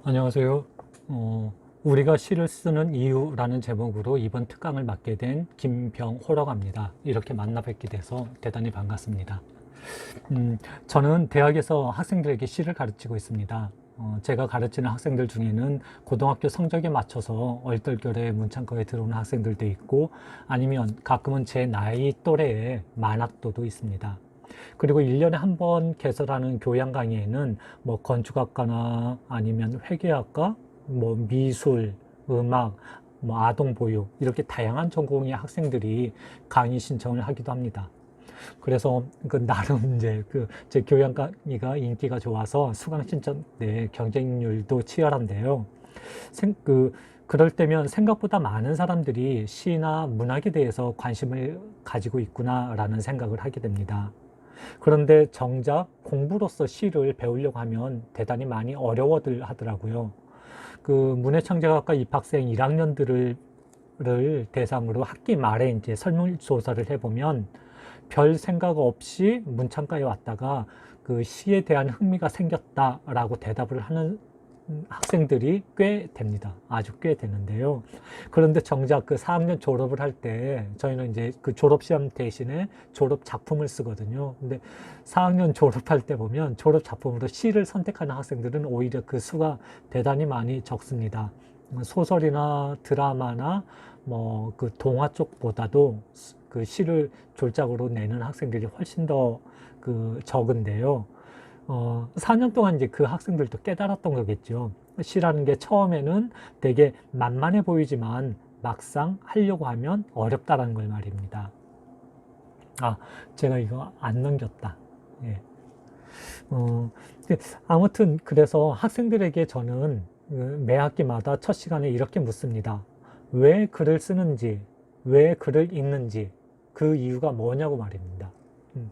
안녕하세요. 우리가 시를 쓰는 이유라는 제목으로 이번 특강을 맡게 된 김병호라고 합니다. 이렇게 만나 뵙게 돼서 대단히 반갑습니다. 저는 대학에서 학생들에게 시를 가르치고 있습니다. 제가 가르치는 학생들 중에는 고등학교 성적에 맞춰서 얼떨결에 문창과에 들어오는 학생들도 있고, 아니면 가끔은 제 나이 또래의 만학도도 있습니다. 그리고 1년에 한 번 개설하는 교양 강의에는 뭐 건축학과나 아니면 회계학과, 뭐 미술, 음악, 뭐 아동보육 이렇게 다양한 전공의 학생들이 강의 신청을 하기도 합니다. 그래서 그 나름 이제 그 제 교양 강의가 인기가 좋아서 수강 신청 때 경쟁률도 치열한데요. 그럴 때면 생각보다 많은 사람들이 시나 문학에 대해서 관심을 가지고 있구나라는 생각을 하게 됩니다. 그런데 정작 공부로서 시를 배우려고 하면 대단히 많이 어려워들 하더라고요. 그 문해창작학과 입학생 1학년들을 대상으로 학기 말에 이제 설문조사를 해보면 별 생각 없이 문창과에 왔다가 그 시에 대한 흥미가 생겼다라고 대답을 하는 학생들이 꽤 됩니다. 아주 꽤 되는데요. 그런데 정작 그 4학년 졸업을 할 때 저희는 이제 그 졸업시험 대신에 졸업 작품을 쓰거든요. 근데 4학년 졸업할 때 보면 졸업 작품으로 시를 선택하는 학생들은 오히려 그 수가 대단히 많이 적습니다. 소설이나 드라마나 뭐 그 동화 쪽보다도 그 시를 졸작으로 내는 학생들이 훨씬 더 그 적은데요. 4년 동안 이제 그 학생들도 깨달았던 거겠죠. 시라는 게 처음에는 되게 만만해 보이지만 막상 하려고 하면 어렵다라는 걸 말입니다. 아, 제가 이거 안 넘겼다. 예. 근데 아무튼 그래서 학생들에게 저는 매 학기마다 첫 시간에 이렇게 묻습니다. 왜 글을 쓰는지, 왜 글을 읽는지, 그 이유가 뭐냐고 말입니다. 음.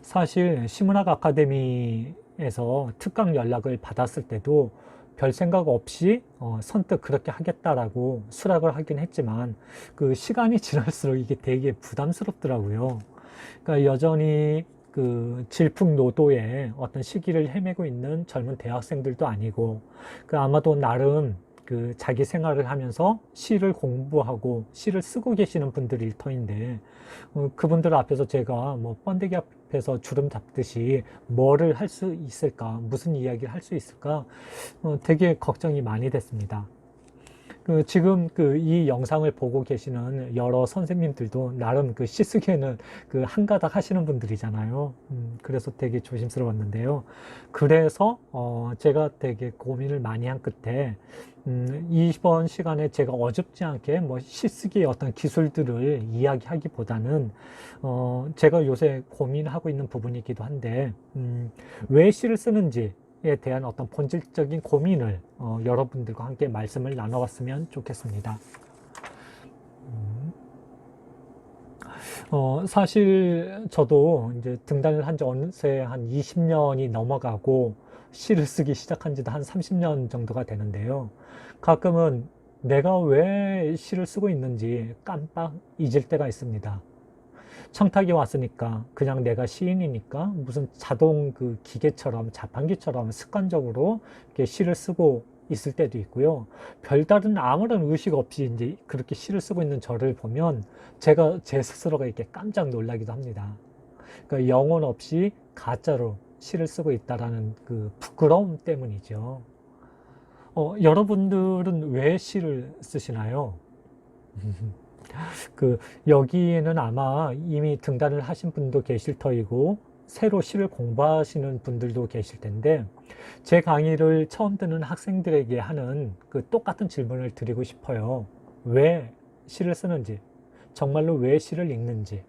사실 시문학 아카데미에서 특강 연락을 받았을 때도 별 생각 없이 선뜻 그렇게 하겠다라고 수락을 하긴 했지만 그 시간이 지날수록 이게 되게 부담스럽더라고요. 그러니까 여전히 그 질풍노도의 어떤 시기를 헤매고 있는 젊은 대학생들도 아니고 그 아마도 나름 그 자기 생활을 하면서 시를 공부하고 시를 쓰고 계시는 분들일 터인데 그분들 앞에서 제가 뭐 번데기 앞에서 주름 잡듯이 뭐를 할 수 있을까, 무슨 이야기를 할 수 있을까 되게 걱정이 많이 됐습니다. 지금 이 영상을 보고 계시는 여러 선생님들도 나름 그 시 쓰기에는 그 한가닥 하시는 분들이잖아요. 그래서 되게 조심스러웠는데요. 그래서 제가 되게 고민을 많이 한 끝에 이번 시간에 제가 어줍지 않게 뭐 시 쓰기의 어떤 기술들을 이야기하기보다는 제가 요새 고민하고 있는 부분이기도 한데 왜 시를 쓰는지 에 대한 어떤 본질적인 고민을 여러분들과 함께 말씀을 나눠봤으면 좋겠습니다. 사실 저도 이제 등단을 한 지 어느새 한 20년이 넘어가고 시를 쓰기 시작한 지도 한 30년 정도가 되는데요. 가끔은 내가 왜 시를 쓰고 있는지 깜빡 잊을 때가 있습니다. 청탁이 왔으니까 그냥 내가 시인이니까 무슨 자동 그 기계처럼 자판기처럼 습관적으로 이렇게 시를 쓰고 있을 때도 있고요. 별다른 아무런 의식 없이 이제 그렇게 시를 쓰고 있는 저를 보면 제가 제 스스로가 이렇게 깜짝 놀라기도 합니다. 그러니까 영혼 없이 가짜로 시를 쓰고 있다라는 그 부끄러움 때문이죠. 여러분들은 왜 시를 쓰시나요? 그 여기에는 아마 이미 등단을 하신 분도 계실 터이고 새로 시를 공부하시는 분들도 계실 텐데 제 강의를 처음 듣는 학생들에게 하는 그 똑같은 질문을 드리고 싶어요. 왜 시를 쓰는지, 정말로 왜 시를 읽는지.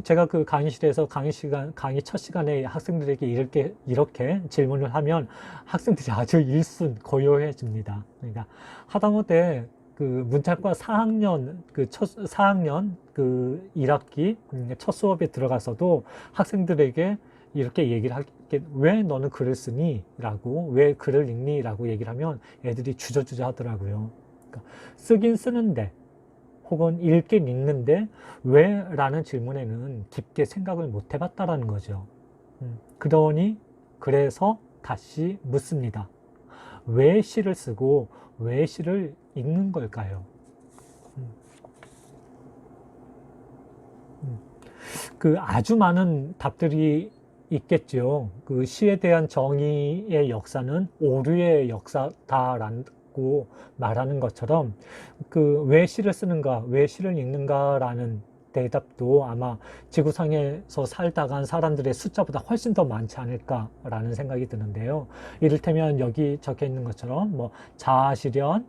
제가 그 강의실에서 강의 첫 시간에 학생들에게 이렇게 질문을 하면 학생들이 아주 고요해집니다. 그러니까 하다못해 그 문창과 4학년, 4학년 그 1학기 첫 수업에 들어가서도 학생들에게 이렇게 얘기를 할게, 왜 너는 글을 쓰니? 라고, 왜 글을 읽니? 라고 얘기를 하면 애들이 주저주저 하더라고요. 그러니까 쓰긴 쓰는데, 혹은 읽긴 읽는데 왜? 라는 질문에는 깊게 생각을 못 해봤다라는 거죠. 그러니 그래서 다시 묻습니다. 왜 시를 쓰고 왜 시를 읽는 걸까요? 그 아주 많은 답들이 있겠죠. 그 시에 대한 정의의 역사는 오류의 역사다라고 말하는 것처럼 그 왜 시를 쓰는가, 왜 시를 읽는가라는 대답도 아마 지구상에서 살다가 한 사람들의 숫자보다 훨씬 더 많지 않을까라는 생각이 드는데요. 이를테면 여기 적혀 있는 것처럼 뭐 자아실현,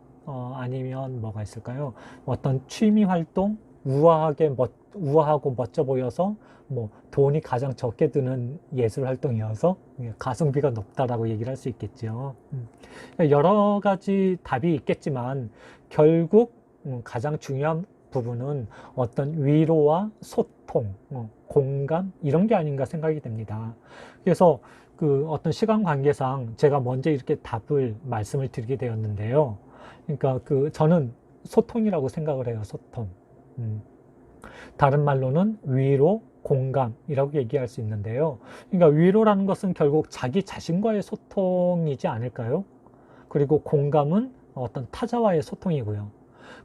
아니면 뭐가 있을까요? 어떤 취미 활동, 우아하고 멋져 보여서 뭐 돈이 가장 적게 드는 예술 활동이어서 가성비가 높다라고 얘기를 할 수 있겠죠. 여러 가지 답이 있겠지만 결국 가장 중요한 부분은 어떤 위로와 소통, 공감 이런 게 아닌가 생각이 됩니다. 그래서 그 어떤 시간 관계상 제가 먼저 이렇게 답을 말씀을 드리게 되었는데요. 그러니까 그 저는 소통이라고 생각을 해요. 소통. 다른 말로는 위로, 공감이라고 얘기할 수 있는데요. 그러니까 위로라는 것은 결국 자기 자신과의 소통이지 않을까요? 그리고 공감은 어떤 타자와의 소통이고요.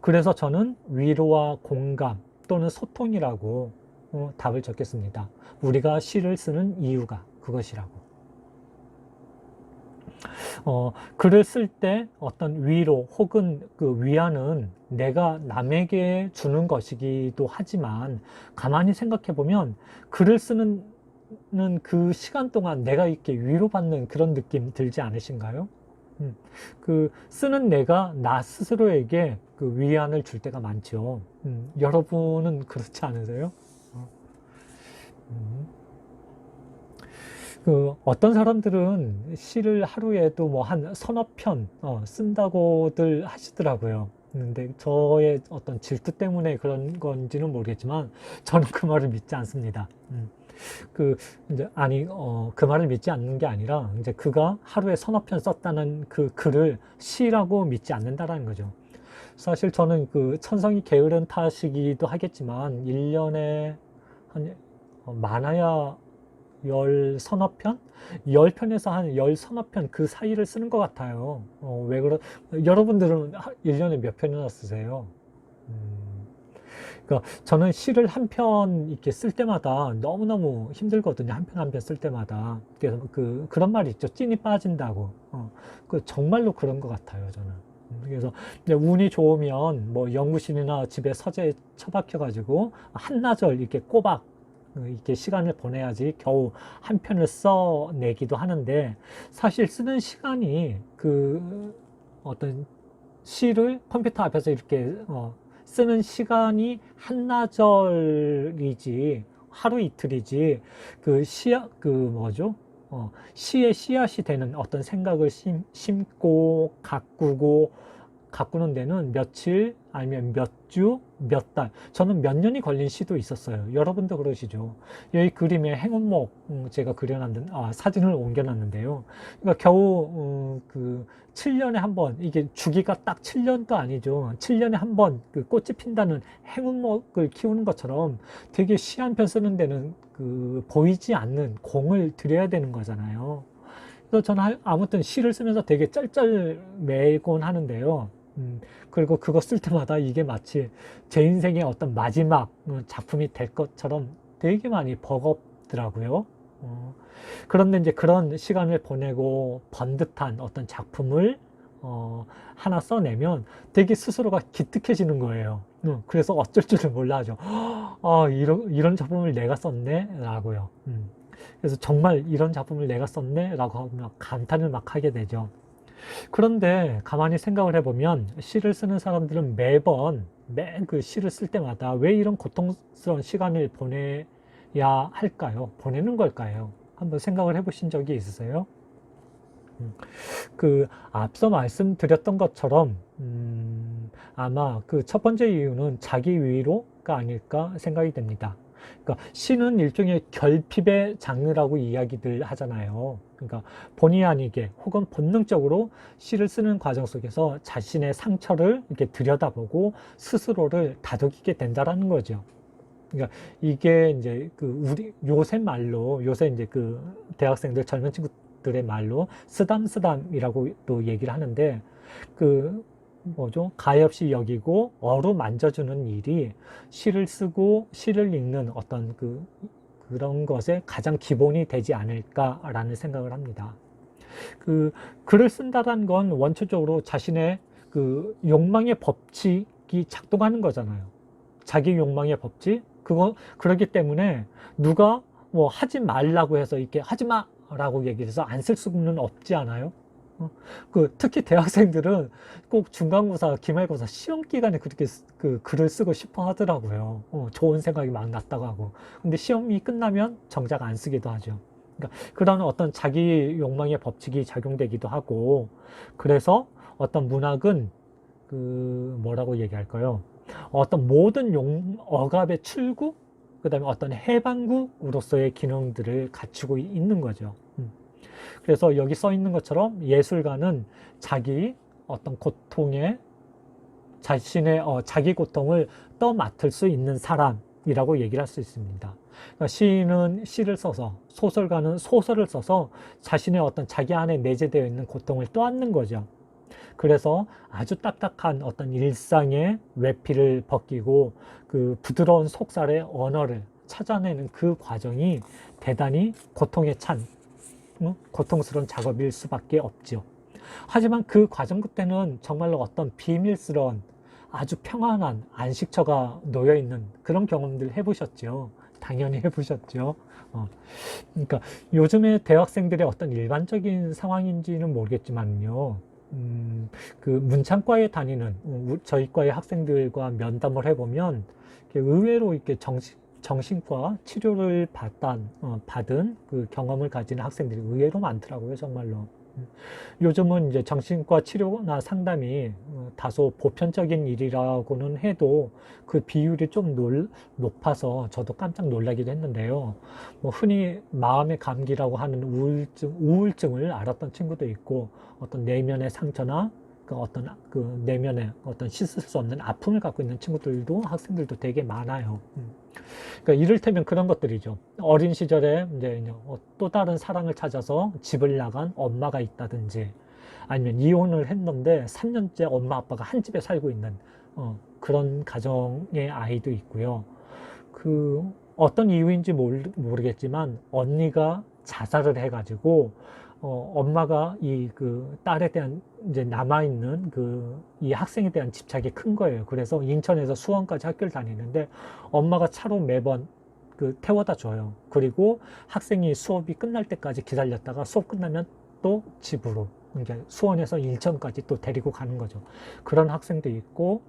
그래서 저는 위로와 공감 또는 소통이라고 답을 적겠습니다. 우리가 시를 쓰는 이유가 그것이라고. 글을 쓸 때 어떤 위로 혹은 그 위안은 내가 남에게 주는 것이기도 하지만 가만히 생각해 보면 글을 쓰는 그 시간 동안 내가 이렇게 위로받는 그런 느낌 들지 않으신가요? 그 쓰는 내가 나 스스로에게 그 위안을 줄 때가 많죠. 여러분은 그렇지 않으세요? 음. 그 어떤 사람들은 시를 하루에도 뭐 한 서너 편 쓴다고들 하시더라고요. 근데 저의 어떤 질투 때문에 그런 건지는 모르겠지만 저는 그 말을 믿지 않습니다. 그 이제 아니 그 말을 믿지 않는 게 아니라 이제 그가 하루에 서너 편 썼다는 그 글을 시라고 믿지 않는다라는 거죠. 사실 저는 그 천성이 게으른 탓이기도 하겠지만 1년에 한 많아야 열 서너 편? 10편에서 한 열 서너 편 그 사이를 쓰는 것 같아요. 여러분들은 1년에 몇 편이나 쓰세요? 그러니까 저는 시를 한 편 이렇게 쓸 때마다 너무너무 힘들거든요. 한 편 한 편 쓸 때마다. 그래서 그런 말이 있죠. 찐이 빠진다고. 그 정말로 그런 것 같아요, 저는. 그래서 운이 좋으면 뭐 연구실이나 집에 서재에 처박혀가지고 한나절 이렇게 꼬박 이렇게 시간을 보내야지 겨우 한 편을 써내기도 하는데 사실 쓰는 시간이 그 어떤 시를 컴퓨터 앞에서 이렇게 쓰는 시간이 한나절이지 하루 이틀이지 그 뭐죠? 시의 씨앗이 되는 어떤 생각을 심고 가꾸는 데는 며칠 아니면 몇 주, 몇 달, 저는 몇 년이 걸린 시도 있었어요. 여러분도 그러시죠. 여기 그림에 행운목 제가 그려놨는 사진을 옮겨놨는데요. 그러니까 겨우 그 7년에 한 번, 이게 주기가 딱 7년도 아니죠. 7년에 한 번 그 꽃이 핀다는 행운목을 키우는 것처럼 되게 시 한 편 쓰는 데는 그 보이지 않는 공을 들여야 되는 거잖아요. 그래서 저는 아무튼 시를 쓰면서 되게 짤짤매곤 하는데요. 그리고 그거 쓸 때마다 이게 마치 제 인생의 어떤 마지막 작품이 될 것처럼 되게 많이 버겁더라고요. 그런데 이제 그런 시간을 보내고 번듯한 어떤 작품을 하나 써내면 되게 스스로가 기특해지는 거예요. 그래서 어쩔 줄을 몰라 하죠. 이런 작품을 내가 썼네? 라고요. 그래서 정말 이런 작품을 내가 썼네? 라고 하면 감탄을 막 하게 되죠. 그런데 가만히 생각을 해보면 시를 쓰는 사람들은 매 그 시를 쓸 때마다 왜 이런 고통스러운 시간을 보내야 할까요? 보내는 걸까요? 한번 생각을 해보신 적이 있으세요? 그 앞서 말씀드렸던 것처럼 아마 그 첫 번째 이유는 자기 위로가 아닐까 생각이 됩니다. 그러니까 시는 일종의 결핍의 장르라고 이야기들 하잖아요. 그러니까 본의 아니게 혹은 본능적으로 시를 쓰는 과정 속에서 자신의 상처를 이렇게 들여다보고 스스로를 다독이게 된다라는 거죠. 그러니까 이게 이제 그 우리 요새 말로 요새 이제 그 대학생들 젊은 친구 사람들의 말로 쓰담쓰담이라고 또 얘기를 하는데, 그 뭐죠? 가엾이 여기고 어루만져주는 일이 시를 쓰고 시를 읽는 어떤 그런 것의 가장 기본이 되지 않을까라는 생각을 합니다. 그 글을 쓴다는 건 원초적으로 자신의 그 욕망의 법칙이 작동하는 거잖아요. 자기 욕망의 법칙? 그러기 때문에 누가 뭐 하지 말라고 해서 이렇게 하지 마라고 얘기를 해서 안 쓸 수는 없지 않아요? 특히 대학생들은 꼭 중간고사, 기말고사 시험 기간에 그렇게 글을 쓰고 싶어 하더라고요. 좋은 생각이 막 났다고 하고. 근데 시험이 끝나면 정작 안 쓰기도 하죠. 그러니까 그런 어떤 자기 욕망의 법칙이 작용되기도 하고, 그래서 어떤 문학은 뭐라고 얘기할까요? 어떤 모든 억압의 출구, 그 다음에 어떤 해방구로서의 기능들을 갖추고 있는 거죠. 그래서 여기 써 있는 것처럼 예술가는 자기 어떤 자기 고통을 떠맡을 수 있는 사람이라고 얘기를 할 수 있습니다. 그러니까 시인은 시를 써서, 소설가는 소설을 써서 자신의 어떤 자기 안에 내재되어 있는 고통을 떠안는 거죠. 그래서 아주 딱딱한 어떤 일상의 외피를 벗기고 그 부드러운 속살의 언어를 찾아내는 그 과정이 대단히 고통에 찬 고통스러운 작업일 수밖에 없죠. 하지만 그 과정 끝에는 정말로 어떤 비밀스러운 아주 평안한 안식처가 놓여있는 그런 경험들 해보셨죠. 당연히 해보셨죠. 그러니까 요즘에 대학생들의 어떤 일반적인 상황인지는 모르겠지만요. 그 문창과에 다니는 저희 과의 학생들과 면담을 해보면 의외로 이렇게 정신과 치료를 받은 그 경험을 가진 학생들이 의외로 많더라고요, 정말로. 요즘은 이제 정신과 치료나 상담이 다소 보편적인 일이라고는 해도 그 비율이 좀 높아서 저도 깜짝 놀라기도 했는데요. 뭐 흔히 마음의 감기라고 하는 우울증을 앓았던 친구도 있고, 어떤 내면의 상처나 내면의 어떤 씻을 수 없는 아픔을 갖고 있는 친구들도, 학생들도 되게 많아요. 그러니까 이를테면 그런 것들이죠. 어린 시절에 이제 또 다른 사랑을 찾아서 집을 나간 엄마가 있다든지, 아니면 이혼을 했는데 3년째 엄마 아빠가 한 집에 살고 있는 그런 가정의 아이도 있고요. 어떤 이유인지 모르겠지만 언니가 자살을 해가지고 엄마가 딸에 대한 이제 남아있는 이 학생에 대한 집착이 큰 거예요. 그래서 인천에서 수원까지 학교를 다니는데 엄마가 차로 매번 태워다 줘요. 그리고 학생이 수업이 끝날 때까지 기다렸다가 수업 끝나면 또 집으로, 그러니까 수원에서 인천까지 또 데리고 가는 거죠. 그런 학생도 있고,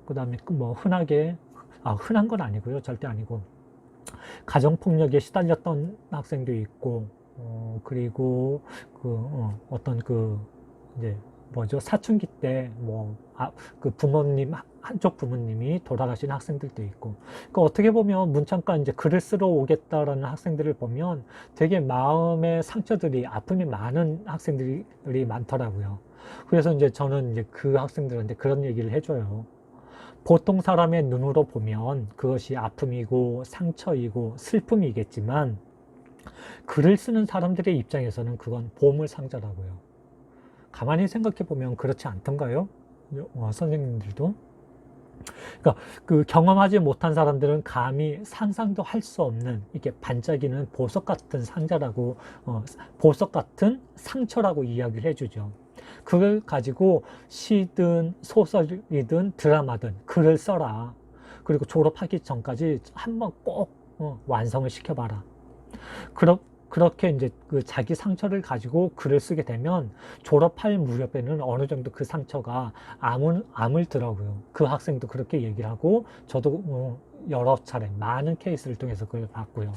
그 다음에 뭐 흔한 건 아니고요. 절대 아니고. 가정폭력에 시달렸던 학생도 있고, 그리고 이제 사춘기 때 한쪽 부모님이 돌아가신 학생들도 있고. 그러니까 어떻게 보면 문창과 이제 글을 쓰러 오겠다라는 학생들을 보면 되게 마음의 상처들이, 아픔이 많은 학생들이 많더라고요. 그래서 이제 저는 이제 그 학생들한테 그런 얘기를 해줘요. 보통 사람의 눈으로 보면 그것이 아픔이고 상처이고 슬픔이겠지만, 글을 쓰는 사람들의 입장에서는 그건 보물상자라고요. 가만히 생각해 보면 그렇지 않던가요? 선생님들도? 그러니까 경험하지 못한 사람들은 감히 상상도 할 수 없는 이렇게 반짝이는 보석 같은 상자라고, 보석 같은 상처라고 이야기를 해주죠. 그걸 가지고 시든 소설이든 드라마든 글을 써라. 그리고 졸업하기 전까지 한번 꼭 완성을 시켜봐라. 그렇게 이제 자기 상처를 가지고 글을 쓰게 되면 졸업할 무렵에는 어느 정도 그 상처가 아물더라고요. 그 학생도 그렇게 얘기를 하고, 저도 여러 차례 많은 케이스를 통해서 그걸 봤고요.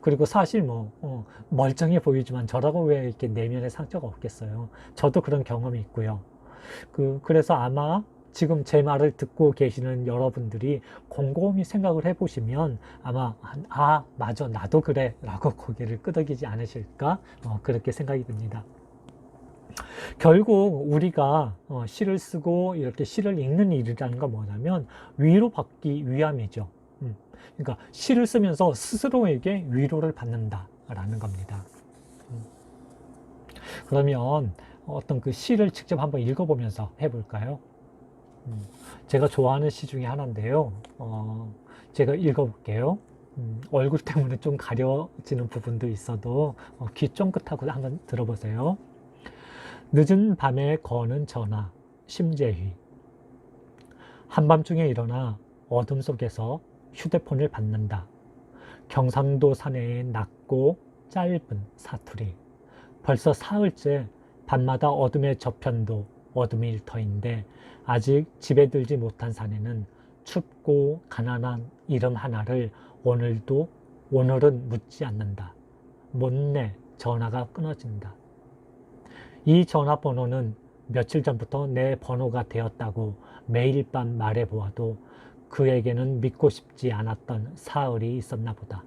그리고 사실 멀쩡해 보이지만 저라고 왜 이렇게 내면에 상처가 없겠어요. 저도 그런 경험이 있고요. 그래서 아마 지금 제 말을 듣고 계시는 여러분들이 곰곰이 생각을 해보시면 아마 맞아, 나도 그래 라고 고개를 끄덕이지 않으실까, 그렇게 생각이 듭니다. 결국 우리가 시를 쓰고 이렇게 시를 읽는 일이라는 건 뭐냐면 위로받기 위함이죠. 그러니까 시를 쓰면서 스스로에게 위로를 받는다라는 겁니다. 그러면 어떤 그 시를 직접 한번 읽어보면서 해볼까요? 제가 좋아하는 시 중에 하나인데요. 제가 읽어볼게요. 얼굴 때문에 좀 가려지는 부분도 있어도 귀 쫑긋하고 한번 들어보세요. 늦은 밤에 거는 전화, 심재휘. 한밤중에 일어나 어둠 속에서 휴대폰을 받는다. 경상도 사내의 낮고 짧은 사투리. 벌써 사흘째 밤마다 어둠의 저편도 어둠의 일터인데 아직 집에 들지 못한 사내는 춥고 가난한 이름 하나를 오늘은 묻지 않는다. 못내 전화가 끊어진다. 이 전화번호는 며칠 전부터 내 번호가 되었다고 매일 밤 말해보아도 그에게는 믿고 싶지 않았던 사흘이 있었나 보다.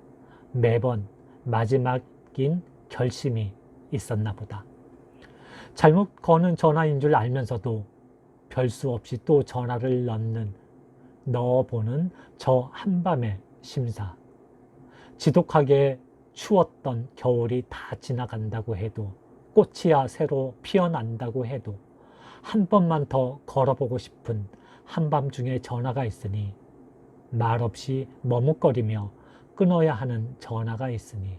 매번 마지막인 결심이 있었나 보다. 잘못 거는 전화인 줄 알면서도 별 수 없이 또 전화를 넣어보는 저 한밤의 심사. 지독하게 추웠던 겨울이 다 지나간다고 해도 꽃이야 새로 피어난다고 해도 한 번만 더 걸어보고 싶은 한밤중에 전화가 있으니 말없이 머뭇거리며 끊어야 하는 전화가 있으니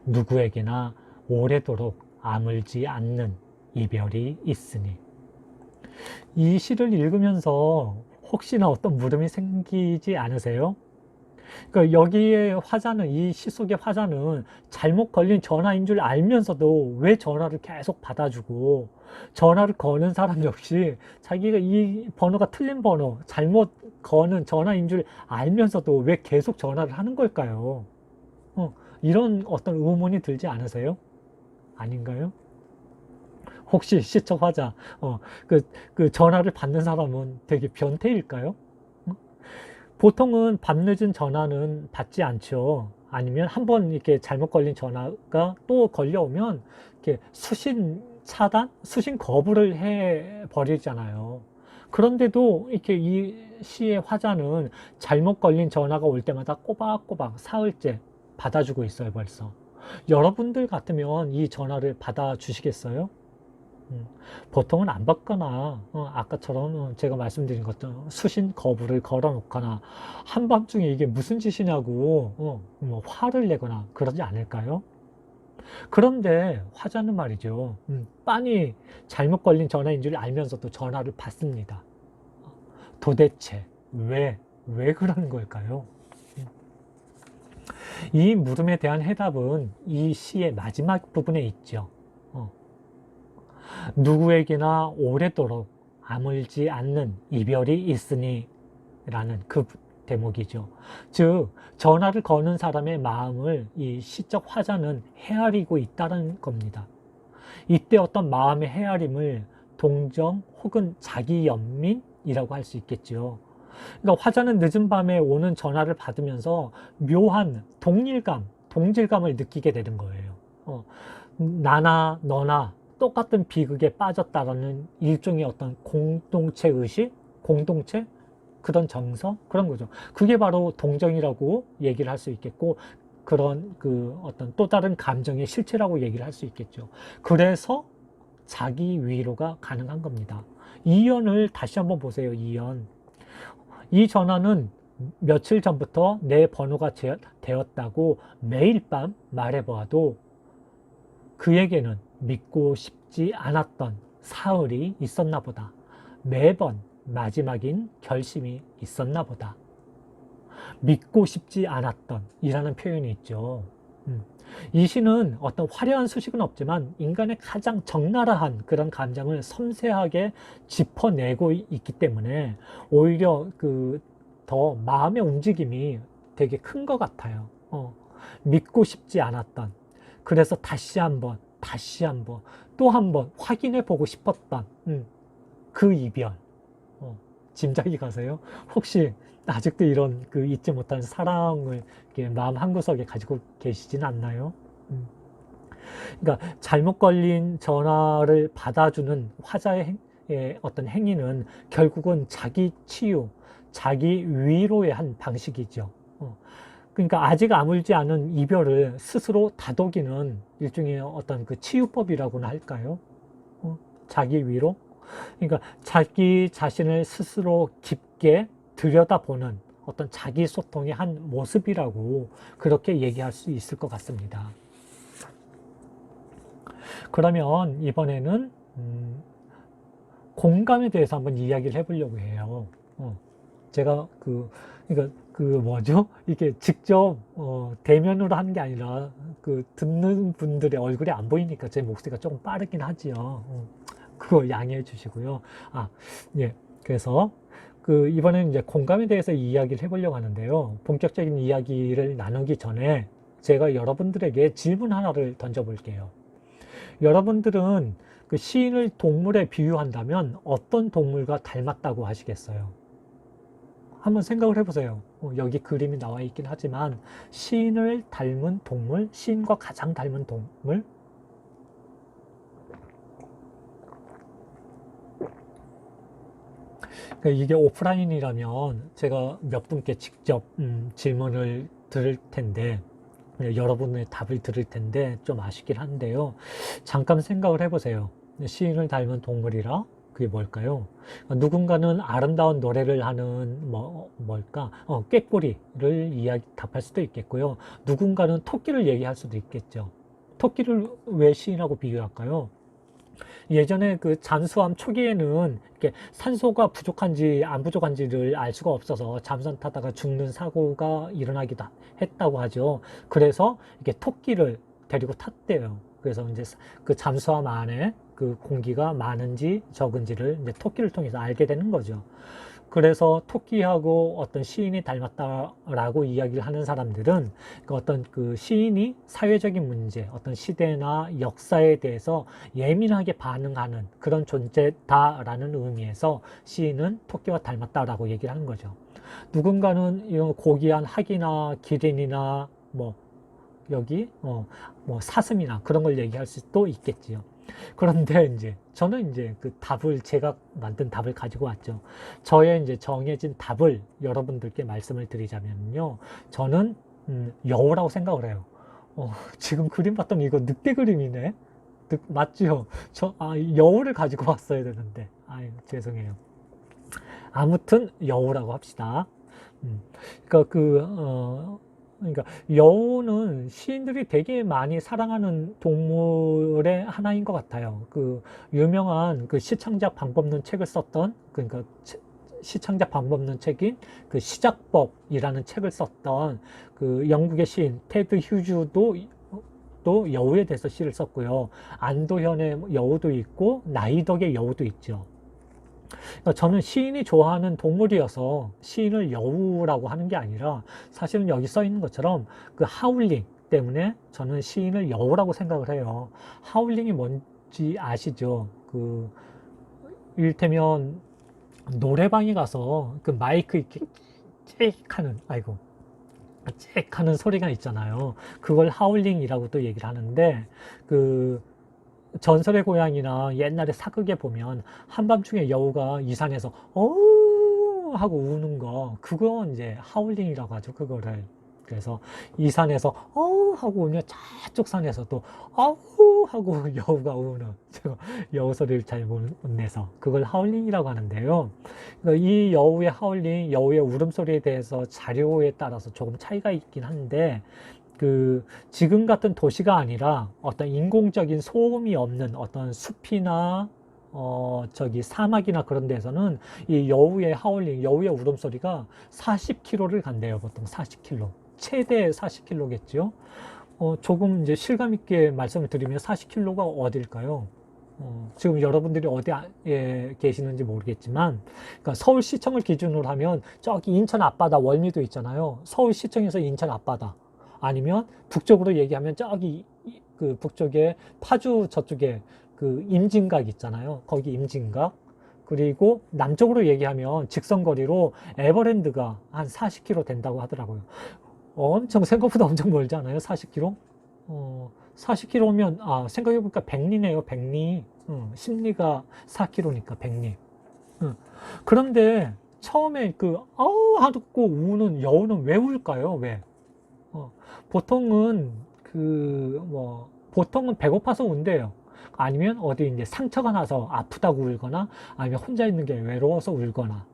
누구에게나 오래도록 아물지 않는 이별이 있으니. 이 시를 읽으면서 혹시나 어떤 물음이 생기지 않으세요? 그러니까 여기에 화자는, 이 시 속의 화자는 잘못 걸린 전화인 줄 알면서도 왜 전화를 계속 받아주고, 전화를 거는 사람 역시 자기가 이 번호가 틀린 번호, 잘못 거는 전화인 줄 알면서도 왜 계속 전화를 하는 걸까요? 이런 어떤 의문이 들지 않으세요? 아닌가요? 혹시 시적 화자, 그 전화를 받는 사람은 되게 변태일까요? 보통은 밤늦은 전화는 받지 않죠. 아니면 한번 이렇게 잘못 걸린 전화가 또 걸려오면 이렇게 수신 차단, 수신 거부를 해 버리잖아요. 그런데도 이렇게 이 시의 화자는 잘못 걸린 전화가 올 때마다 꼬박꼬박 사흘째 받아주고 있어요, 벌써. 여러분들 같으면 이 전화를 받아주시겠어요? 보통은 안 받거나 아까처럼 제가 말씀드린 것처럼 수신 거부를 걸어 놓거나 한밤중에 이게 무슨 짓이냐고 뭐 화를 내거나 그러지 않을까요? 그런데 화자는 말이죠, 빤히 잘못 걸린 전화인 줄 알면서도 전화를 받습니다. 도대체 왜 그러는 걸까요? 이 물음에 대한 해답은 이 시의 마지막 부분에 있죠. 누구에게나 오래도록 아물지 않는 이별이 있으니 라는 그 대목이죠. 즉 전화를 거는 사람의 마음을 이 시적 화자는 헤아리고 있다는 겁니다. 이때 어떤 마음의 헤아림을 동정 혹은 자기 연민이라고 할 수 있겠죠. 그러니까 화자는 늦은 밤에 오는 전화를 받으면서 묘한 동질감을 느끼게 되는 거예요. 나나 너나 똑같은 비극에 빠졌다라는 일종의 어떤 공동체 의식, 공동체 그런 정서 그런 거죠. 그게 바로 동정이라고 얘기를 할 수 있겠고, 그런 그 어떤 또 다른 감정의 실체라고 얘기를 할 수 있겠죠. 그래서 자기 위로가 가능한 겁니다. 이연을 다시 한번 보세요. 이연. 이 전화는 며칠 전부터 내 번호가 되었다고 매일 밤 말해보아도 그에게는 믿고 싶지 않았던 사흘이 있었나 보다. 매번 마지막인 결심이 있었나 보다. 믿고 싶지 않았던 이라는 표현이 있죠. 이 시는 어떤 화려한 수식은 없지만 인간의 가장 적나라한 그런 감정을 섬세하게 짚어내고 있기 때문에 오히려 그 더 마음의 움직임이 되게 큰 것 같아요. 믿고 싶지 않았던, 그래서 다시 한번 또 한 번 확인해 보고 싶었던 그 이별. 짐작이 가세요? 혹시 아직도 이런 그 잊지 못한 사랑을 이렇게 마음 한구석에 가지고 계시진 않나요? 그러니까 잘못 걸린 전화를 받아주는 화자의 어떤 행위는 결국은 자기 치유, 자기 위로의 한 방식이죠. 그러니까 아직 아물지 않은 이별을 스스로 다독이는 일종의 어떤 그 치유법이라고나 할까요? 자기 위로? 그러니까 자기 자신을 스스로 깊게 들여다보는 어떤 자기 소통의 한 모습이라고 그렇게 얘기할 수 있을 것 같습니다. 그러면 이번에는 공감에 대해서 한번 이야기를 해보려고 해요. 제가 그러니까 뭐죠? 이게 직접 대면으로 하는 게 아니라 듣는 분들의 얼굴이 안 보이니까 제 목소리가 조금 빠르긴 하지요. 그거 양해해 주시고요. 예. 그래서 이번에는 이제 공감에 대해서 이야기를 해보려고 하는데요. 본격적인 이야기를 나누기 전에 제가 여러분들에게 질문 하나를 던져볼게요. 여러분들은 시인을 동물에 비유한다면 어떤 동물과 닮았다고 하시겠어요? 한번 생각을 해보세요. 여기 그림이 나와 있긴 하지만 시인을 닮은 동물, 시인과 가장 닮은 동물. 이게 오프라인이라면 제가 몇 분께 직접 질문을 드릴 텐데 여러분의 답을 들을 텐데 좀 아쉽긴 한데요. 잠깐 생각을 해보세요. 시인을 닮은 동물이라 그게 뭘까요? 누군가는 아름다운 노래를 하는 뭘까? 꾀꼬리를 답할 수도 있겠고요. 누군가는 토끼를 얘기할 수도 있겠죠. 토끼를 왜 시인하고 비교할까요? 예전에 잠수함 초기에는 이렇게 산소가 부족한지 안 부족한지를 알 수가 없어서 잠수함 타다가 죽는 사고가 일어나기도 했다고 하죠. 그래서 이렇게 토끼를 데리고 탔대요. 그래서 이제 잠수함 안에 공기가 많은지 적은지를 이제 토끼를 통해서 알게 되는 거죠. 그래서 토끼하고 어떤 시인이 닮았다라고 이야기를 하는 사람들은 어떤 시인이 사회적인 문제, 어떤 시대나 역사에 대해서 예민하게 반응하는 그런 존재다라는 의미에서 시인은 토끼와 닮았다라고 얘기를 하는 거죠. 누군가는 이런 고귀한 학이나 기린이나 여기 사슴이나 그런 걸 얘기할 수도 있겠지요. 그런데 이제 저는 이제 제가 만든 답을 가지고 왔죠. 저의 이제 정해진 답을 여러분들께 말씀을 드리자면요. 저는 여우라고 생각을 해요. 지금 그림 봤더니 이거 늑대 그림이네. 맞죠? 여우를 가지고 왔어야 되는데. 죄송해요. 아무튼 여우라고 합시다. 그러니까 여우는 시인들이 되게 많이 사랑하는 동물의 하나인 것 같아요. 유명한 시창작 방법론 책을 썼던 그러니까 시창작 방법론 책인 시작법이라는 책을 썼던 영국의 시인 테드 휴즈도 또 여우에 대해서 시를 썼고요. 안도현의 여우도 있고 나이덕의 여우도 있죠. 저는 시인이 좋아하는 동물이어서 시인을 여우라고 하는 게 아니라 사실은 여기 써 있는 것처럼 하울링 때문에 저는 시인을 여우라고 생각을 해요. 하울링이 뭔지 아시죠? 이를테면 노래방에 가서 마이크 이렇게 짹 하는 소리가 있잖아요. 그걸 하울링이라고도 얘기를 하는데 전설의 고향이나 옛날에 사극에 보면 한밤중에 여우가 이 산에서 어우 하고 우는 거 그거 이제 하울링이라고 하죠. 그거를. 그래서 이 산에서 어우 하고 울면 저쪽 산에서도 어우 하고 여우가 우는 여우 소리를 잘 못 내서 그걸 하울링이라고 하는데요. 이 여우의 하울링, 여우의 울음소리에 대해서 자료에 따라서 조금 차이가 있긴 한데 지금 같은 도시가 아니라 어떤 인공적인 소음이 없는 어떤 숲이나 사막이나 그런 데서는 이 여우의 하울링, 여우의 울음소리가 40km를 간대요. 보통 40km. 최대 40km겠죠. 조금 이제 실감 있게 말씀을 드리면 40km가 어딜까요? 지금 여러분들이 어디에 계시는지 모르겠지만, 그러니까 서울시청을 기준으로 하면 저기 인천 앞바다 월미도 있잖아요. 서울시청에서 인천 앞바다. 아니면 북쪽으로 얘기하면 저기 북쪽에 파주 저쪽에 임진각 있잖아요. 거기 임진각. 그리고 남쪽으로 얘기하면 직선거리로 에버랜드가 한 40km 된다고 하더라고요. 생각보다 엄청 멀지 않아요? 40km? 40km면 생각해보니까 백리네요. 백리. 십리가 4km니까 백리. 그런데 처음에 아우 하고 우는 여우는 왜 울까요? 왜? 보통은 보통은 배고파서 운대요. 아니면 어디 이제 상처가 나서 아프다고 울거나 아니면 혼자 있는 게 외로워서 울거나.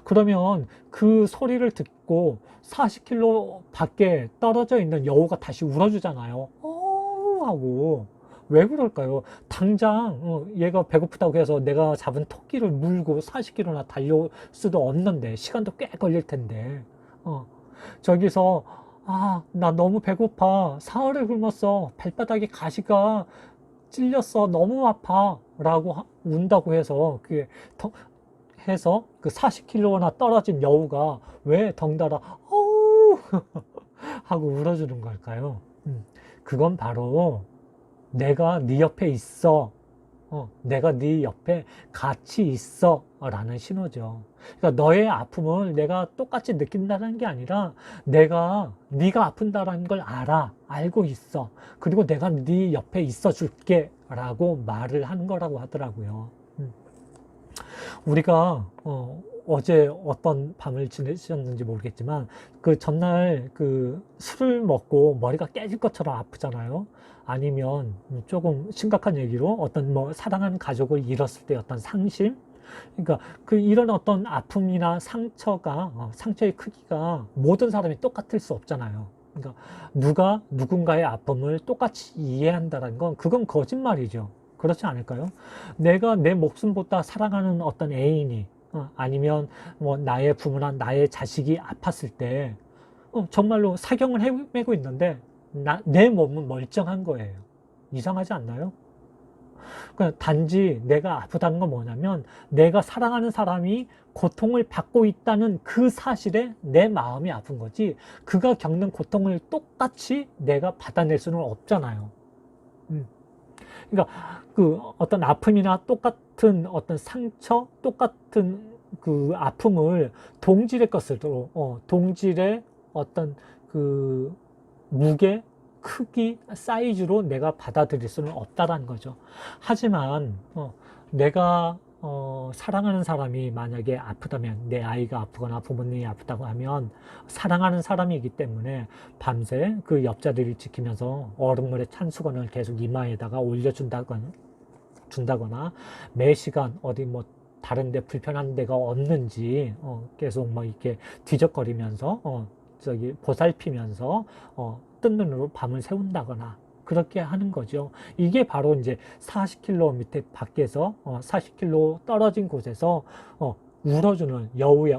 그러면 그 소리를 듣고 40km 밖에 떨어져 있는 여우가 다시 울어주잖아요. 하고. 왜 그럴까요? 당장 얘가 배고프다고 해서 내가 잡은 토끼를 물고 40km나 달려올 수도 없는데 시간도 꽤 걸릴 텐데 저기서 나 너무 배고파. 사흘을 굶었어. 발바닥에 가시가 찔렸어. 너무 아파. 라고 운다고 해서 그 40km나 떨어진 여우가 왜 덩달아 어우 하고 울어주는 걸까요? 그건 바로 내가 네 옆에 있어. 내가 네 옆에 같이 있어. 라는 신호죠. 그러니까 너의 아픔을 내가 똑같이 느낀다는 게 아니라 네가 아픈다는 걸 알고 있어. 그리고 내가 네 옆에 있어 줄게. 라고 말을 하는 거라고 하더라고요. 우리가 어제 어떤 밤을 지내셨는지 모르겠지만 그 전날 그 술을 먹고 머리가 깨질 것처럼 아프잖아요. 아니면 조금 심각한 얘기로 어떤 사랑하는 가족을 잃었을 때 어떤 상심, 그러니까 이런 어떤 아픔이나 상처의 크기가 모든 사람이 똑같을 수 없잖아요. 그러니까 누가 누군가의 아픔을 똑같이 이해한다는 건 그건 거짓말이죠. 그렇지 않을까요? 내가 내 목숨보다 사랑하는 어떤 애인이 아니면 나의 부모나 나의 자식이 아팠을 때 정말로 사경을 헤매고 있는데 내 몸은 멀쩡한 거예요. 이상하지 않나요? 그러니까 단지 내가 아프다는 건 뭐냐면 내가 사랑하는 사람이 고통을 받고 있다는 그 사실에 내 마음이 아픈 거지 그가 겪는 고통을 똑같이 내가 받아낼 수는 없잖아요. 그러니까 그 어떤 아픔이나 똑같은 어떤 상처, 똑같은 그 아픔을 동질의 것으로, 동질의 어떤 그 무게, 크기, 사이즈로 내가 받아들일 수는 없다라는 거죠. 하지만 내가 사랑하는 사람이 만약에 아프다면 내 아이가 아프거나 부모님이 아프다고 하면 사랑하는 사람이기 때문에 밤새 그 옆자리를 지키면서 얼음물에 찬 수건을 계속 이마에다가 올려준다거나 매 시간 어디 다른 데 불편한 데가 없는지 계속 이렇게 뒤적거리면서 보살피면서 뜬 눈으로 밤을 새운다거나 그렇게 하는 거죠. 이게 바로 이제 40km 밑에 밖에서 40km 떨어진 곳에서 울어주는 여우의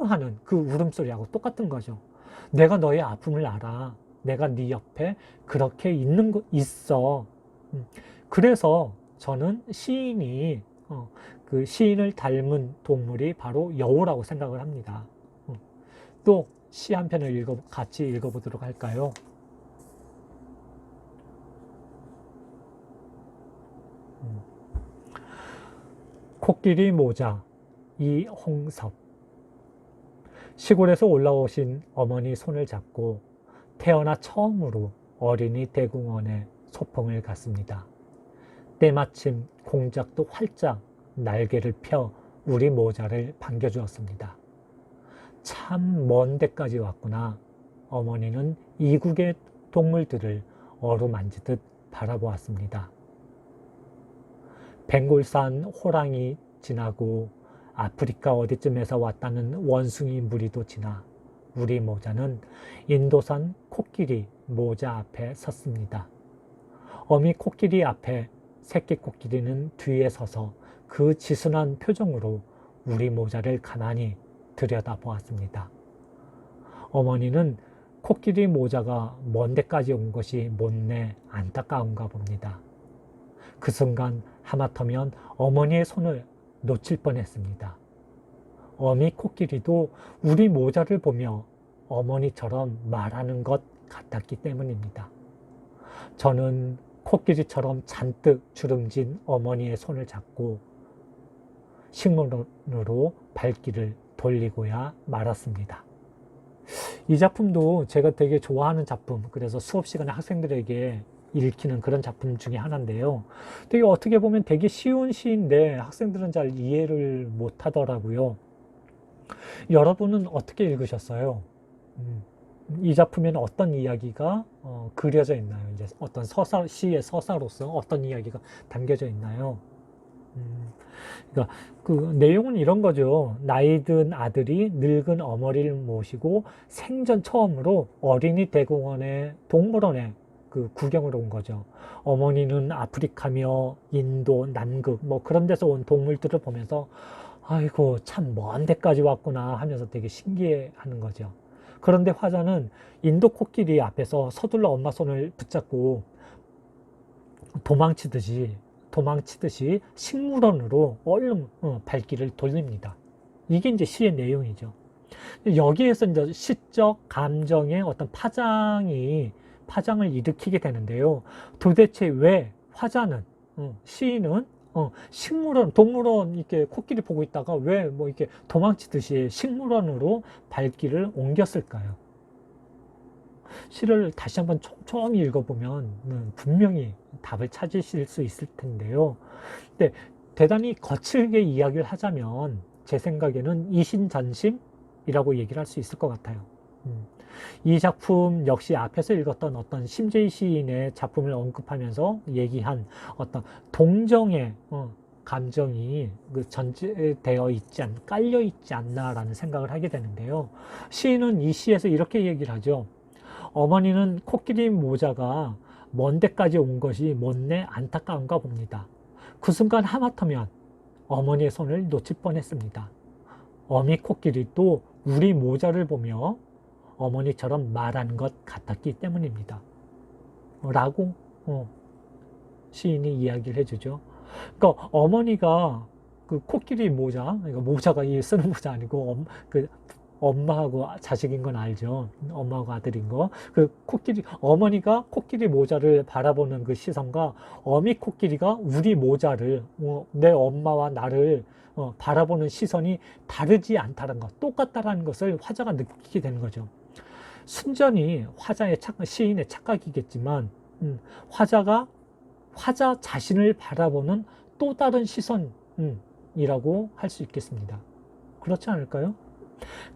하는 그 울음소리하고 똑같은 거죠. 내가 너의 아픔을 알아. 내가 네 옆에 그렇게 있어. 그래서 저는 시인이 그 시인을 닮은 동물이 바로 여우라고 생각을 합니다. 또 시 한 편을 같이 읽어보도록 할까요? 코끼리 모자 이홍섭. 시골에서 올라오신 어머니 손을 잡고 태어나 처음으로 어린이 대공원에 소풍을 갔습니다. 때마침 공작도 활짝 날개를 펴 우리 모자를 반겨주었습니다. 참 먼 데까지 왔구나. 어머니는 이국의 동물들을 어루만지듯 바라보았습니다. 벵골산 호랑이 지나고 아프리카 어디쯤에서 왔다는 원숭이 무리도 지나 우리 모자는 인도산 코끼리 모자 앞에 섰습니다. 어미 코끼리 앞에 새끼 코끼리는 뒤에 서서 그 지순한 표정으로 우리 모자를 가만히 들여다보았습니다. 어머니는 코끼리 모자가 먼 데까지 온 것이 못내 안타까운가 봅니다. 그 순간 하마터면 어머니의 손을 놓칠 뻔했습니다. 어미 코끼리도 우리 모자를 보며 어머니처럼 말하는 것 같았기 때문입니다. 저는 코끼리처럼 잔뜩 주름진 어머니의 손을 잡고 식문으로 발길을 돌리고야 말았습니다. 이 작품도 제가 되게 좋아하는 작품, 그래서 수업 시간에 학생들에게 읽히는 그런 작품 중에 하나인데요. 되게 어떻게 보면 되게 쉬운 시인데 학생들은 잘 이해를 못 하더라고요. 여러분은 어떻게 읽으셨어요? 이 작품에는 어떤 이야기가 그려져 있나요? 이제 어떤 시의 서사로서 어떤 이야기가 담겨져 있나요? 그러니까 그 내용은 이런 거죠. 나이 든 아들이 늙은 어머니를 모시고 생전 처음으로 어린이 대공원에 동물원에 그 구경을 온 거죠. 어머니는 아프리카며 인도, 남극 뭐 그런 데서 온 동물들을 보면서 아이고 참 먼 데까지 왔구나 하면서 되게 신기해하는 거죠. 그런데 화자는 인도 코끼리 앞에서 서둘러 엄마 손을 붙잡고 도망치듯이 식물원으로 얼른 발길을 돌립니다. 이게 이제 시의 내용이죠. 여기에서 이제 시적 감정의 어떤 파장을 일으키게 되는데요. 도대체 왜 화자는 시인은 동물원 이렇게 코끼리 보고 있다가 왜 뭐 이렇게 도망치듯이 식물원으로 발길을 옮겼을까요? 시를 다시 한번 촘촘히 읽어보면 분명히 답을 찾으실 수 있을 텐데요. 근데 대단히 거칠게 이야기를 하자면 제 생각에는 이신전심이라고 얘기를 할 수 있을 것 같아요. 이 작품 역시 앞에서 읽었던 어떤 심재희 시인의 작품을 언급하면서 얘기한 어떤 동정의 감정이 전제되어 깔려 있지 않나라는 생각을 하게 되는데요. 시인은 이 시에서 이렇게 얘기를 하죠. 어머니는 코끼리 모자가 먼 데까지 온 것이 못내 안타까운가 봅니다. 그 순간 하마터면 어머니의 손을 놓칠 뻔했습니다. 어미 코끼리도 우리 모자를 보며 어머니처럼 말하는 것 같았기 때문입니다. 라고 시인이 이야기를 해주죠. 그러니까 어머니가 그 코끼리 모자, 그러니까 모자가 이 쓰는 모자 아니고 엄마하고 자식인 건 알죠. 엄마하고 아들인 거. 어머니가 코끼리 모자를 바라보는 그 시선과 어미 코끼리가 우리 모자를, 내 엄마와 나를 바라보는 시선이 다르지 않다는 것, 똑같다라는 것을 화자가 느끼게 되는 거죠. 순전히 시인의 착각이겠지만, 화자 자신을 바라보는 또 다른 시선이라고 할 수 있겠습니다. 그렇지 않을까요?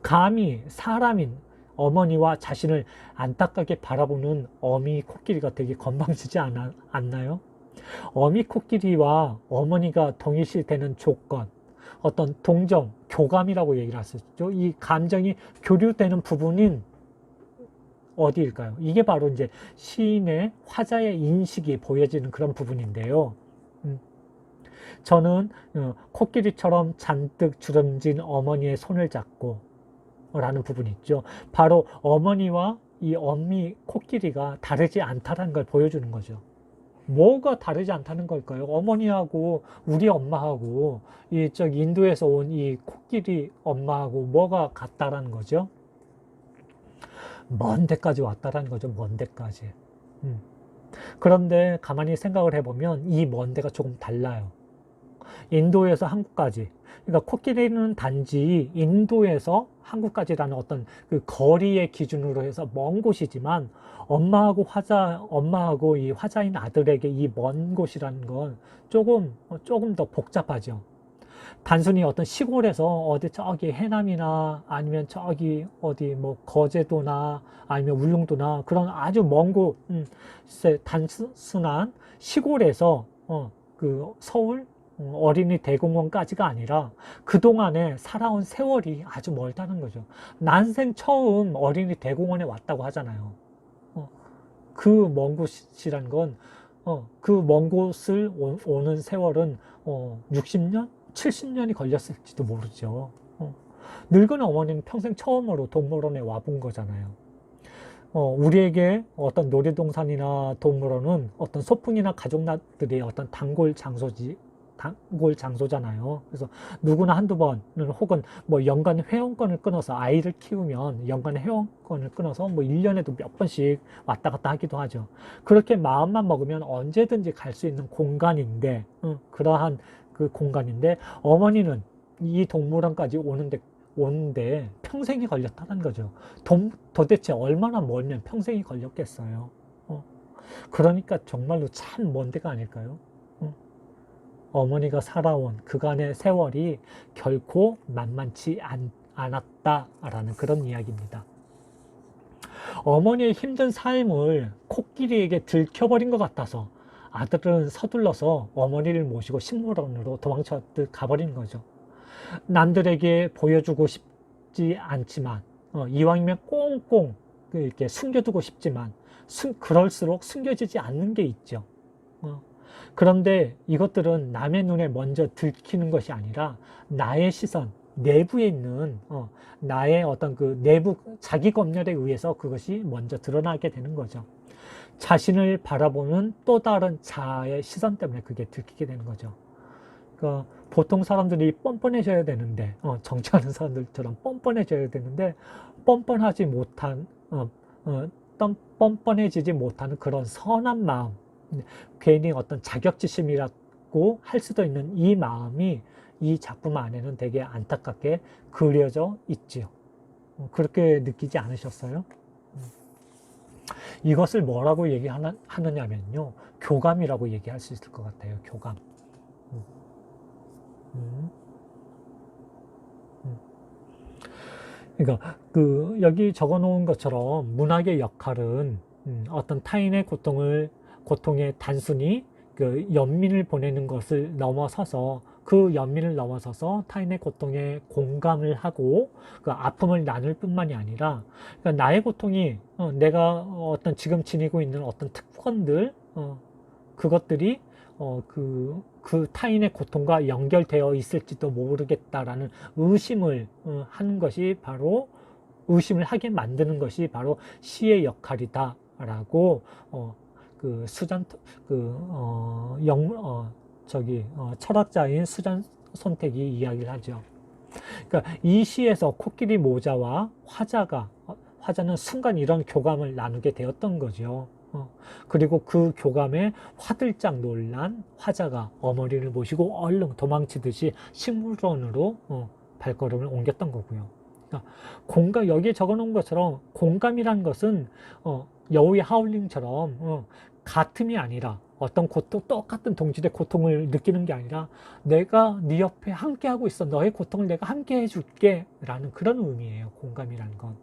감히 사람인 어머니와 자신을 안타깝게 바라보는 어미 코끼리가 되게 건방지지 않나요? 어미 코끼리와 어머니가 동일시되는 조건, 어떤 동정, 교감이라고 얘기를 할 수 있죠. 이 감정이 교류되는 부분인 어디일까요? 이게 바로 이제 시인의 화자의 인식이 보여지는 그런 부분인데요. 저는 코끼리처럼 잔뜩 주름진 어머니의 손을 잡고 라는 부분이 있죠. 바로 어머니와 이 어미 코끼리가 다르지 않다는 걸 보여주는 거죠. 뭐가 다르지 않다는 걸까요? 어머니하고 우리 엄마하고 이쪽 인도에서 온 이 코끼리 엄마하고 뭐가 같다라는 거죠? 먼 데까지 왔다라는 거죠. 먼 데까지. 그런데 가만히 생각을 해보면 이 먼 데가 조금 달라요. 인도에서 한국까지. 그러니까 코끼리는 단지 인도에서 한국까지라는 어떤 그 거리의 기준으로 해서 먼 곳이지만 엄마하고 이 화자인 아들에게 이 먼 곳이라는 건 조금 더 복잡하죠. 단순히 어떤 시골에서 어디 저기 해남이나 아니면 저기 어디 뭐 거제도나 아니면 울릉도나 그런 아주 먼 곳, 단순한 시골에서 그 서울 어린이 대공원까지가 아니라 그동안에 살아온 세월이 아주 멀다는 거죠. 난생 처음 어린이 대공원에 왔다고 하잖아요. 그 먼 곳이란 건, 그 먼 곳을 오는 세월은 60년? 70년이 걸렸을지도 모르죠. 늙은 어머니는 평생 처음으로 동물원에 와본 거잖아요. 우리에게 어떤 놀이동산이나 동물원은 어떤 소풍이나 가족들이 어떤 단골 장소잖아요. 그래서 누구나 한두 번은 혹은 뭐 연간 회원권을 끊어서 아이를 키우면 연간 회원권을 끊어서 뭐 1년에도 몇 번씩 왔다 갔다 하기도 하죠. 그렇게 마음만 먹으면 언제든지 갈 수 있는 공간인데, 그러한 그 공간인데 어머니는 이 동물원까지 오는데 평생이 걸렸다는 거죠. 도대체 얼마나 멀면 평생이 걸렸겠어요. 그러니까 정말로 참 먼 데가 아닐까요? 어머니가 살아온 그간의 세월이 결코 만만치 않았다라는 그런 이야기입니다. 어머니의 힘든 삶을 코끼리에게 들켜버린 것 같아서 아들은 서둘러서 어머니를 모시고 식물원으로 도망쳐 가버린 거죠. 남들에게 보여주고 싶지 않지만 이왕이면 꽁꽁 이렇게 숨겨두고 싶지만 그럴수록 숨겨지지 않는 게 있죠. 어, 그런데 이것들은 남의 눈에 먼저 들키는 것이 아니라 나의 시선, 내부에 있는 나의 어떤 그 내부 자기 검열에 의해서 그것이 먼저 드러나게 되는 거죠. 자신을 바라보는 또 다른 자아의 시선 때문에 그게 들키게 되는 거죠. 그러니까 보통 사람들이 뻔뻔해져야 되는데 정치하는 사람들처럼 뻔뻔해져야 되는데 뻔뻔하지 못한 뻔뻔해지지 못하는 그런 선한 마음, 괜히 어떤 자격지심이라고 할 수도 있는 이 마음이 이 작품 안에는 되게 안타깝게 그려져 있지요. 그렇게 느끼지 않으셨어요? 이것을 뭐라고 얘기하느냐면요, 교감이라고 얘기할 수 있을 것 같아요. 교감. 그러니까 여기 적어 놓은 것처럼 문학의 역할은 어떤 타인의 고통에 단순히 그 연민을 보내는 것을 넘어서서 그 연민을 넘어서서 타인의 고통에 공감을 하고 그 아픔을 나눌 뿐만이 아니라 그러니까 나의 고통이 내가 어떤 지금 지니고 있는 어떤 특권들 그것들이 그 타인의 고통과 연결되어 있을지도 모르겠다라는 의심을 하는 것이 바로 의심을 하게 만드는 것이 바로 시의 역할이다라고 그 수잔 철학자인 수잔 손택이 이야기를 하죠. 그러니까 이 시에서 코끼리 모자와 화자는 순간 이런 교감을 나누게 되었던 거죠. 그리고 그 교감에 화들짝 놀란 화자가 어머니를 모시고 얼른 도망치듯이 식물원으로 발걸음을 옮겼던 거고요. 그러니까 여기에 적어 놓은 것처럼 공감이란 것은 여우의 하울링처럼 같음이 아니라 어떤 똑같은 동질의 고통을 느끼는 게 아니라 내가 네 옆에 함께 하고 있어, 너의 고통을 내가 함께 해줄게 라는 그런 의미예요. 공감이라는 건.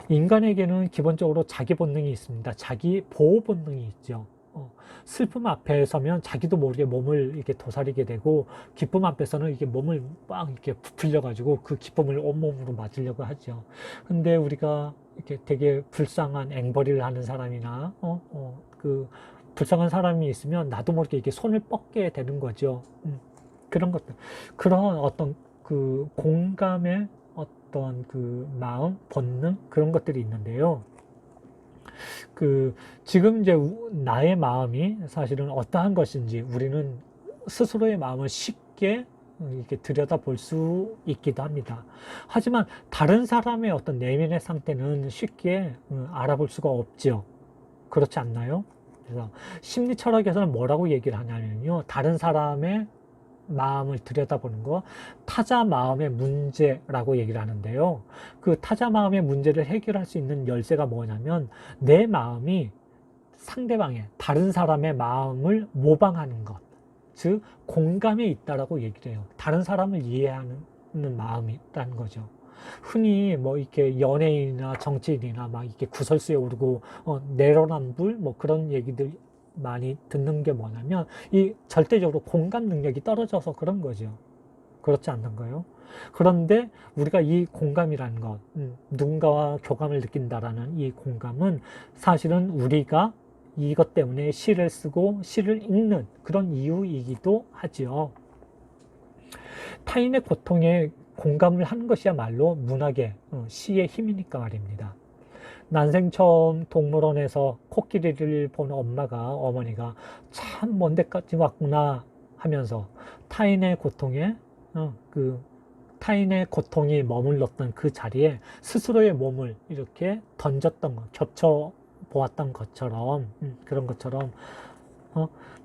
인간에게는 기본적으로 자기 본능이 있습니다. 자기 보호 본능이 있죠. 슬픔 앞에 서면 자기도 모르게 몸을 이렇게 도사리게 되고, 기쁨 앞에서는 이게 몸을 막 이렇게 부풀려 가지고 그 기쁨을 온몸으로 맞으려고 하죠. 근데 우리가 이렇게 되게 불쌍한 앵벌이를 하는 사람이나 그 불쌍한 사람이 있으면 나도 모르게 이렇게 손을 뻗게 되는 거죠. 그런 것들, 그런 어떤 그 공감의 어떤 그 마음, 본능, 그런 것들이 있는데요. 지금 이제 나의 마음이 사실은 어떠한 것인지 우리는 스스로의 마음을 쉽게 이렇게 들여다볼 수 있기도 합니다. 하지만 다른 사람의 어떤 내면의 상태는 쉽게 알아볼 수가 없죠. 그렇지 않나요? 그래서 심리 철학에서는 뭐라고 얘기를 하냐면요, 다른 사람의 마음을 들여다보는 거, 타자 마음의 문제라고 얘기를 하는데요. 그 타자 마음의 문제를 해결할 수 있는 열쇠가 뭐냐면 내 마음이 상대방의, 다른 사람의 마음을 모방하는 것, 즉 공감에 있다라고 얘기를 해요. 다른 사람을 이해하는 마음이라는 거죠. 흔히 뭐 이렇게 연예인이나 정치인이나 막 이렇게 구설수에 오르고 내로남불 뭐 그런 얘기들 많이 듣는 게 뭐냐면 이 절대적으로 공감 능력이 떨어져서 그런 거죠. 그렇지 않는가요? 그런데 우리가 이 공감이라는 것, 누군가와 교감을 느낀다라는 이 공감은 사실은 우리가 이것 때문에 시를 쓰고 시를 읽는 그런 이유이기도 하지요. 타인의 고통에 공감을 하는 것이야말로 문학의 시의 힘이니까 말입니다. 난생 처음 동물원에서 코끼리를 본 어머니가 참 먼 데까지 왔구나 하면서 타인의 고통이 머물렀던 그 자리에 스스로의 몸을 이렇게 던졌던 것, 겹쳐 보았던 것처럼, 그런 것처럼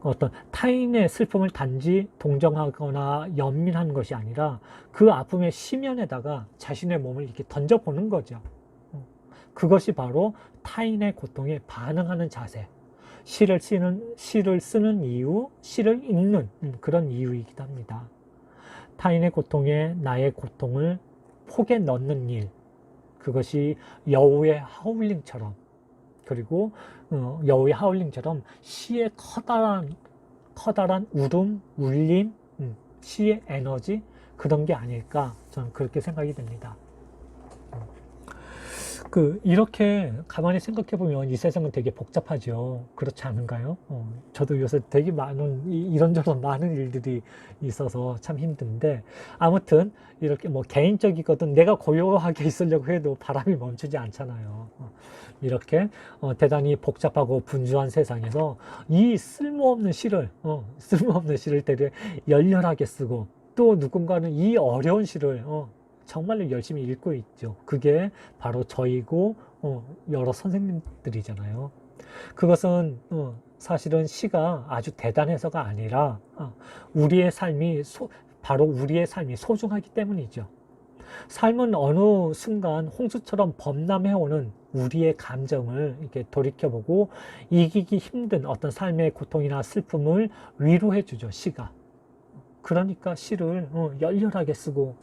어떤 타인의 슬픔을 단지 동정하거나 연민하는 것이 아니라 그 아픔의 심연에다가 자신의 몸을 이렇게 던져보는 거죠. 그것이 바로 타인의 고통에 반응하는 자세, 시를 쓰는 이유, 시를 읽는 그런 이유이기도 합니다. 타인의 고통에 나의 고통을 폭에 넣는 일, 그것이 여우의 하울링처럼, 그리고 여우의 하울링처럼 시의 커다란 울음, 울림, 시의 에너지, 그런 게 아닐까 저는 그렇게 생각이 됩니다. 이렇게 가만히 생각해 보면 이 세상은 되게 복잡하죠. 그렇지 않은가요? 저도 요새 되게 이런저런 많은 일들이 있어서 참 힘든데, 아무튼 이렇게 뭐 개인적이거든 내가 고요하게 있으려고 해도 바람이 멈추지 않잖아요. 이렇게 대단히 복잡하고 분주한 세상에서 이 쓸모없는 시를 되게 열렬하게 쓰고, 또 누군가는 이 어려운 시를 정말로 열심히 읽고 있죠. 그게 바로 저이고 여러 선생님들이잖아요. 그것은 사실은 시가 아주 대단해서가 아니라 우리의 삶이 바로 우리의 삶이 소중하기 때문이죠. 삶은 어느 순간 홍수처럼 범람해오는 우리의 감정을 이렇게 돌이켜보고 이기기 힘든 어떤 삶의 고통이나 슬픔을 위로해주죠, 시가. 그러니까 시를 열렬하게 쓰고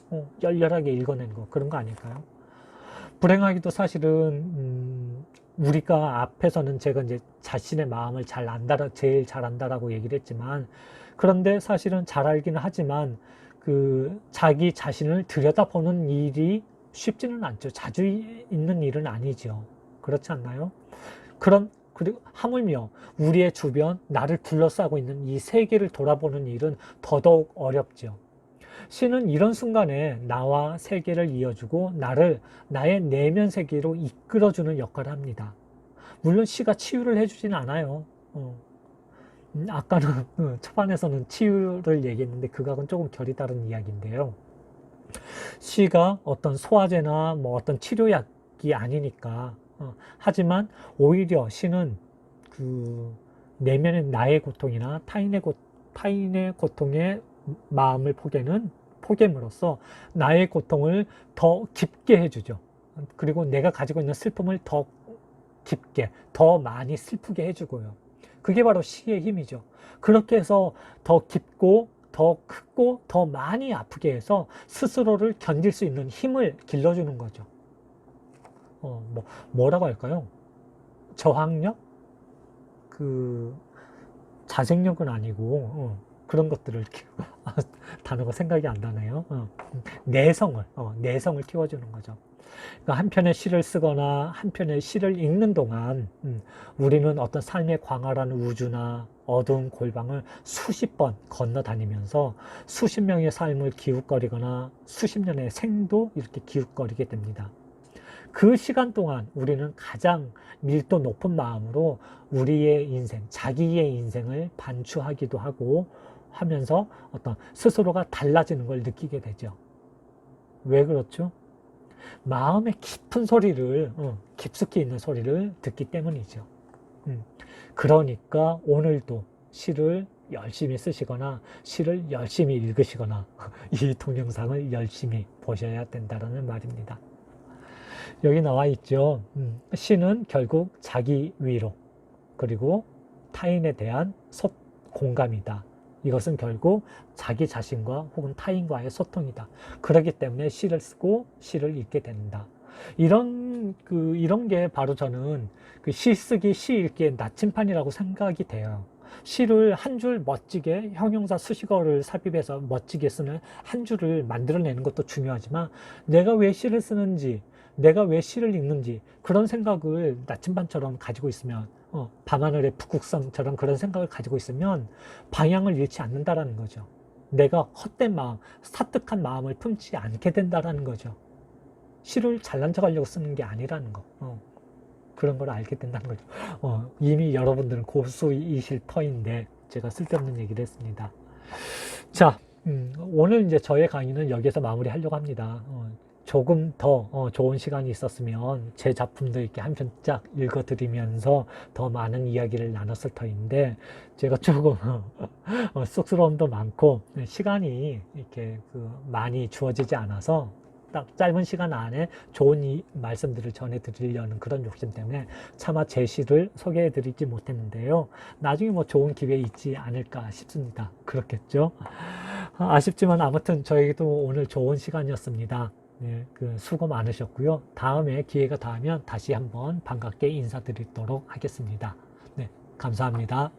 열렬하게 읽어낸 거, 그런 거 아닐까요? 불행하게도 사실은 우리가 앞에서는 제가 이제 자신의 마음을 제일 잘 안다라고 얘기를 했지만, 그런데 사실은 잘 알기는 하지만 자기 자신을 들여다보는 일이 쉽지는 않죠. 자주 있는 일은 아니죠. 그렇지 않나요? 그리고 하물며 우리의 주변, 나를 둘러싸고 있는 이 세계를 돌아보는 일은 더더욱 어렵죠. 시는 이런 순간에 나와 세계를 이어주고 나의 내면 세계로 이끌어주는 역할을 합니다. 물론 시가 치유를 해주지는 않아요. 아까는 초반에서는 치유를 얘기했는데 그거하고는 조금 결이 다른 이야기인데요. 시가 어떤 소화제나 뭐 어떤 치료약이 아니니까. 하지만 오히려 시는 내면의 나의 고통이나 타인의 고통의 마음을 포개므로써 나의 고통을 더 깊게 해주죠. 그리고 내가 가지고 있는 슬픔을 더 깊게, 더 많이 슬프게 해주고요. 그게 바로 시의 힘이죠. 그렇게 해서 더 깊고 더 크고 더 많이 아프게 해서 스스로를 견딜 수 있는 힘을 길러주는 거죠. 뭐라고 할까요? 저항력? 자생력은 아니고, 그런 것들을 단어가 생각이 안 나네요. 내성을 키워주는 거죠. 그러니까 한편의 시를 쓰거나 한편의 시를 읽는 동안 우리는 어떤 삶의 광활한 우주나 어두운 골방을 수십 번 건너다니면서 수십 명의 삶을 기웃거리거나 수십 년의 생도 이렇게 기웃거리게 됩니다. 그 시간 동안 우리는 가장 밀도 높은 마음으로 우리의 인생, 자기의 인생을 반추하기도 하고 하면서 어떤 스스로가 달라지는 걸 느끼게 되죠. 왜 그렇죠? 마음의 깊은 소리를, 깊숙이 있는 소리를 듣기 때문이죠. 그러니까 오늘도 시를 열심히 쓰시거나 시를 열심히 읽으시거나 이 동영상을 열심히 보셔야 된다는 말입니다. 여기 나와 있죠. 시는 결국 자기 위로, 그리고 타인에 대한 공감이다. 이것은 결국 자기 자신과 혹은 타인과의 소통이다. 그렇기 때문에 시를 쓰고 시를 읽게 된다. 이런 게 바로 저는 시 쓰기, 시 읽기의 나침판이라고 생각이 돼요. 시를 한 줄 멋지게 형용사 수식어를 삽입해서 멋지게 쓰는 한 줄을 만들어내는 것도 중요하지만, 내가 왜 시를 쓰는지, 내가 왜 시를 읽는지 그런 생각을 나침반처럼 가지고 있으면, 밤하늘의 북극성처럼 그런 생각을 가지고 있으면 방향을 잃지 않는다라는 거죠. 내가 헛된 마음, 사특한 마음을 품지 않게 된다라는 거죠. 시를 잘난 척 하려고 쓰는 게 아니라는 거. 그런 걸 알게 된다는 거죠. 이미 여러분들은 고수이실 터인데 제가 쓸데없는 얘기를 했습니다. 자, 오늘 이제 저의 강의는 여기서 마무리하려고 합니다. 조금 더 좋은 시간이 있었으면 제 작품도 이렇게 한 편짝 읽어드리면서 더 많은 이야기를 나눴을 터인데, 제가 조금 쑥스러움도 많고 시간이 이렇게 많이 주어지지 않아서 딱 짧은 시간 안에 좋은 말씀들을 전해드리려는 그런 욕심 때문에 차마 제 시를 소개해드리지 못했는데요. 나중에 뭐 좋은 기회 있지 않을까 싶습니다. 그렇겠죠? 아쉽지만 아무튼 저에게도 오늘 좋은 시간이었습니다. 네, 그 수고 많으셨고요. 다음에 기회가 닿으면 다시 한번 반갑게 인사드리도록 하겠습니다. 네, 감사합니다.